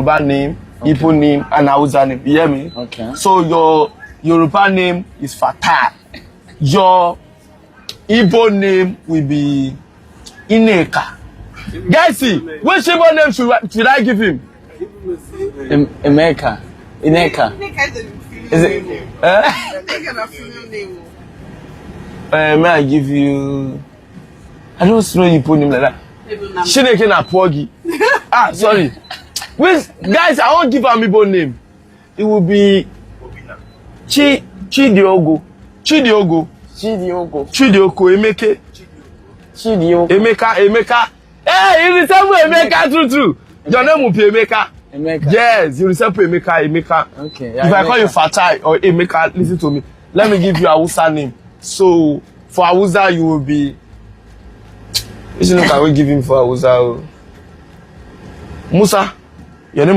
Yoruba name, Igbo name, and Hausa name. You hear me? Okay. So your Yoruba name is Fatai. Your Igbo name will be Ineka. Guys, see, which Igbo name should I give him? Ineka. Ineka Is it? May I give you? I don't know Igbo name like that. Shineke na Pogi. Sorry. Which guys? I won't give him Igbo name. It will be Chidiogo. Emeka. Hey, you resemble Emeka, true. Your name will be Emeka. Yes, you resemble Emeka. Okay. If I call you Fatai or Emeka, listen to me. Let me give you a Hausa name. So for Hausa, you will be. Which name can we give him for Hausa? Musa. Your name.